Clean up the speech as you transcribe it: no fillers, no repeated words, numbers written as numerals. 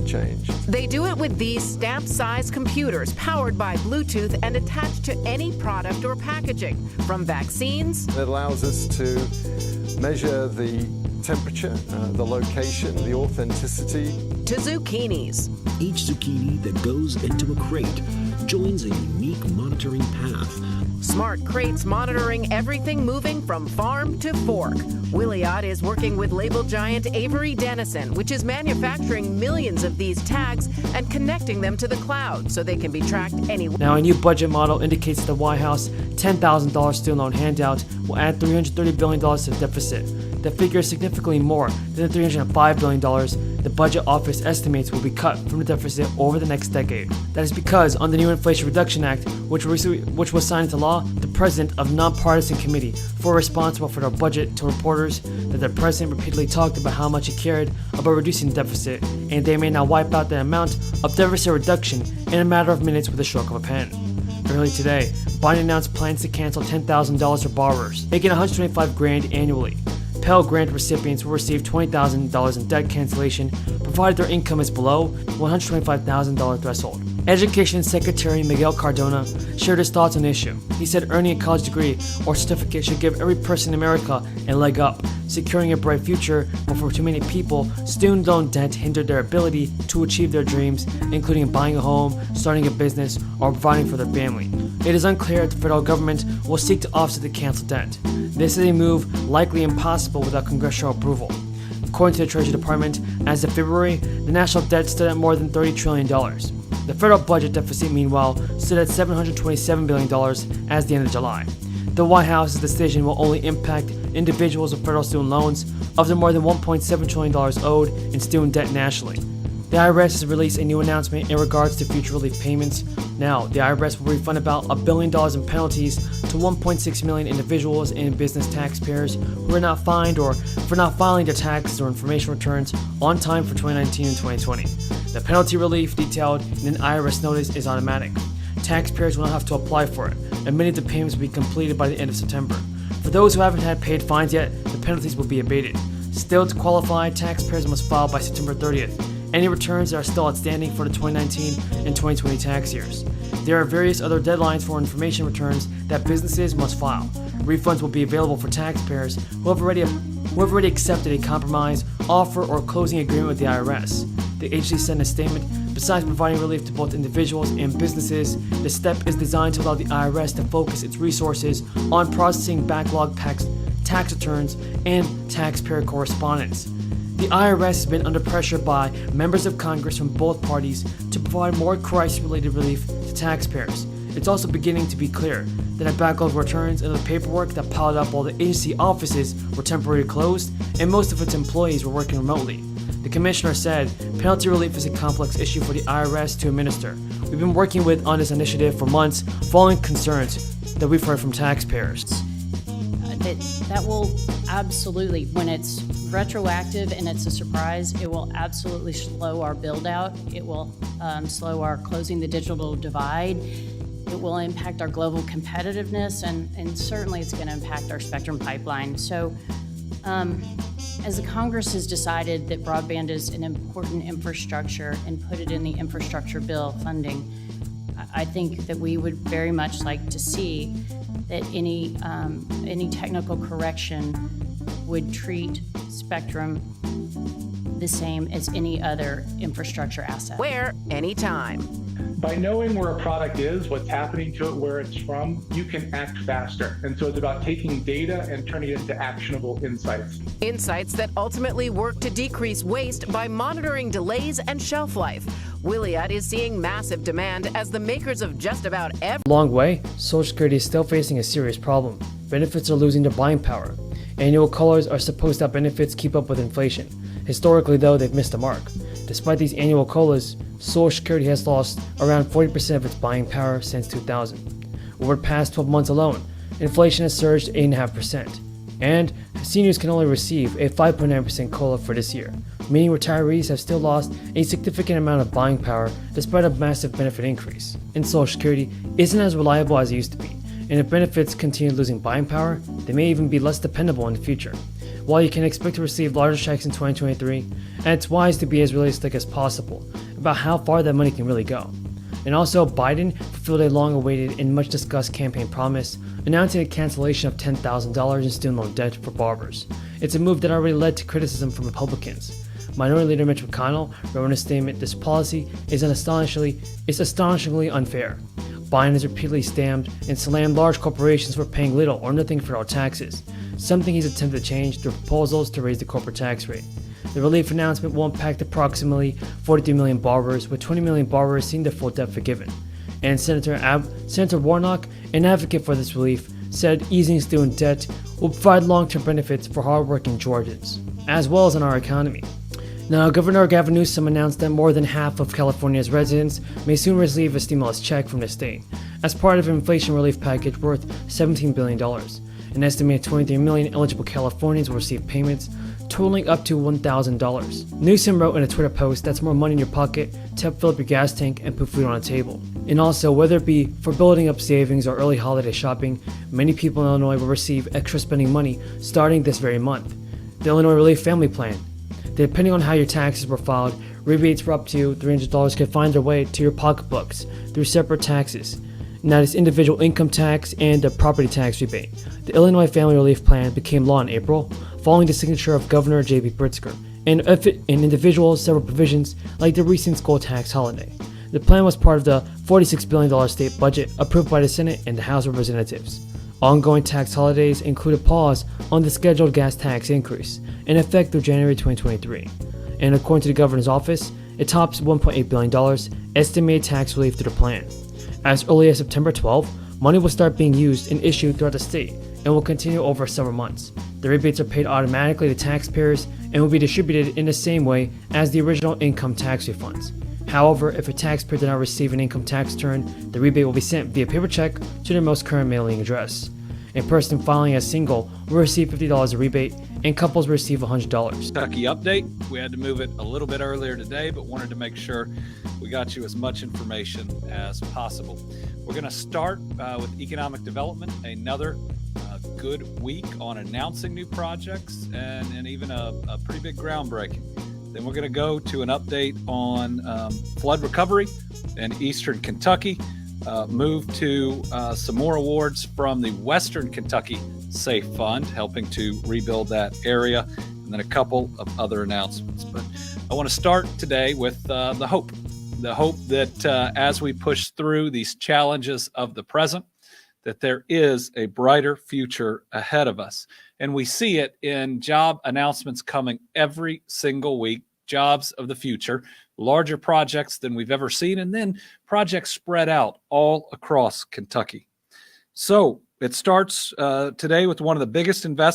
change. They do it with these stamp-sized computers powered by Bluetooth and attached to any product or packaging, from vaccines. It allows us to measure the temperature, the location, the authenticity. To zucchinis. Each zucchini that goes into a crate joins a unique monitoring path. Smart crates monitoring everything moving from farm to fork. Wiliot is working with label giant Avery Dennison, which is manufacturing millions of these tags and connecting them to the cloud so they can be tracked anywhere. Now, a new budget model indicates that the White House $10,000 student loan handout will add $330 billion to the deficit. The figure is significantly more than the $305 billion the Budget Office estimates will be cut from the deficit over the next decade. That is because, under the new Inflation Reduction Act, which was signed into law, the president of nonpartisan committee for responsible for the budget told reporters that the president repeatedly talked about how much he cared about reducing the deficit, and they may now wipe out the amount of deficit reduction in a matter of minutes with a stroke of a pen. Early today, Biden announced plans to cancel $10,000 for borrowers, making $125,000 annually. Pell Grant recipients will receive $20,000 in debt cancellation, provided their income is below the $125,000 threshold. Education Secretary Miguel Cardona shared his thoughts on the issue. He said earning a college degree or certificate should give every person in America a leg up, securing a bright future, but for too many people, student loan debt hindered their ability to achieve their dreams, including buying a home, starting a business, or providing for their family. It is unclear if the federal government will seek to offset the canceled debt. This is a move likely impossible without congressional approval. According to the Treasury Department, as of February, the national debt stood at more than $30 trillion. The federal budget deficit, meanwhile, stood at $727 billion as the end of July. The White House's decision will only impact individuals with federal student loans of the more than $1.7 trillion owed in student debt nationally. The IRS has released a new announcement in regards to future relief payments. Now, the IRS will refund about $1 billion in penalties to 1.6 million individuals and business taxpayers who are not fined or for not filing their taxes or information returns on time for 2019 and 2020. The penalty relief detailed in an IRS notice is automatic. Taxpayers will not have to apply for it, and many of the payments will be completed by the end of September. For those who haven't had paid fines yet, the penalties will be abated. Still, to qualify, taxpayers must file by September 30th. Any returns that are still outstanding for the 2019 and 2020 tax years. There are various other deadlines for information returns that businesses must file. Refunds will be available for taxpayers who have already accepted a compromise, offer, or closing agreement with the IRS. The agency sent a statement. Besides providing relief to both individuals and businesses, the step is designed to allow the IRS to focus its resources on processing backlog tax returns and taxpayer correspondence. The IRS has been under pressure by members of Congress from both parties to provide more crisis-related relief to taxpayers. It's also beginning to be clear that a backlog of returns and the paperwork that piled up while the agency offices were temporarily closed and most of its employees were working remotely. The commissioner said penalty relief is a complex issue for the IRS to administer. We've been working on this initiative for months, following concerns that we've heard from taxpayers. That will absolutely, when it's retroactive and it's a surprise, it will absolutely slow our build out. It will slow our closing the digital divide. It will impact our global competitiveness, and certainly it's going to impact our spectrum pipeline. So as the Congress has decided that broadband is an important infrastructure and put it in the infrastructure bill funding, I think that we would very much like to see that any technical correction would treat spectrum the same as any other infrastructure asset. Where, anytime. By knowing where a product is, what's happening to it, where it's from, you can act faster. And so it's about taking data and turning it into actionable insights. Insights that ultimately work to decrease waste by monitoring delays and shelf life. Wiliot is seeing massive demand as the makers of just about every Long way, Social Security is still facing a serious problem. Benefits are losing their buying power. Annual COLAs are supposed to have benefits keep up with inflation. Historically, though, they've missed the mark. Despite these annual COLAs, Social Security has lost around 40% of its buying power since 2000. Over the past 12 months alone, inflation has surged 8.5%, and seniors can only receive a 5.9% COLA for this year, meaning retirees have still lost a significant amount of buying power despite a massive benefit increase. And Social Security isn't as reliable as it used to be, and if benefits continue losing buying power, they may even be less dependable in the future. While you can expect to receive larger checks in 2023, and it's wise to be as realistic as possible about how far that money can really go. And also, Biden fulfilled a long-awaited and much-discussed campaign promise, announcing a cancellation of $10,000 in student loan debt for barbers. It's a move that already led to criticism from Republicans. Minority Leader Mitch McConnell wrote in a statement, "This policy is astonishingly unfair. Biden has repeatedly stamped and slammed large corporations for paying little or nothing federal taxes, something he's attempted to change through proposals to raise the corporate tax rate. The relief announcement will impact approximately 43 million barbers, with 20 million barbers seeing their full debt forgiven." And Senator Warnock, an advocate for this relief, said easing student debt will provide long-term benefits for hardworking Georgians, as well as in our economy. Now, Governor Gavin Newsom announced that more than half of California's residents may soon receive a stimulus check from the state, as part of an inflation relief package worth $17 billion. An estimated 23 million eligible Californians will receive payments totaling up to $1,000. Newsom wrote in a Twitter post, "That's more money in your pocket to help fill up your gas tank and put food on the table." And also, whether it be for building up savings or early holiday shopping, many people in Illinois will receive extra spending money starting this very month. The Illinois Relief Family Plan. Depending on how your taxes were filed, rebates for up to $300 can find their way to your pocketbooks through separate taxes. And that is individual income tax and a property tax rebate. The Illinois Family Relief Plan became law in April, following the signature of Governor J.B. Pritzker, and individual several provisions like the recent school tax holiday. The plan was part of the $46 billion state budget approved by the Senate and the House of Representatives. Ongoing tax holidays include a pause on the scheduled gas tax increase, in effect through January 2023. And according to the governor's office, it tops $1.8 billion estimated tax relief through the plan. As early as September 12, money will start being used and issued throughout the state and will continue over several months. The rebates are paid automatically to taxpayers and will be distributed in the same way as the original income tax refunds. However, if a taxpayer did not receive an income tax return, the rebate will be sent via paper check to their most current mailing address. A person filing as single will receive $50 a rebate, and couples will receive $100. Kentucky update. We had to move it a little bit earlier today, but wanted to make sure we got you as much information as possible. We're going to start with economic development, another good week on announcing new projects and even a pretty big groundbreaking. Then we're going to go to an update on flood recovery in Eastern Kentucky, move to some more awards from the Western Kentucky Safe Fund, helping to rebuild that area, and then a couple of other announcements. But I want to start today with the hope that as we push through these challenges of the present, that there is a brighter future ahead of us. And we see it in job announcements coming every single week, jobs of the future, larger projects than we've ever seen, and then projects spread out all across Kentucky. So it starts today with one of the biggest investments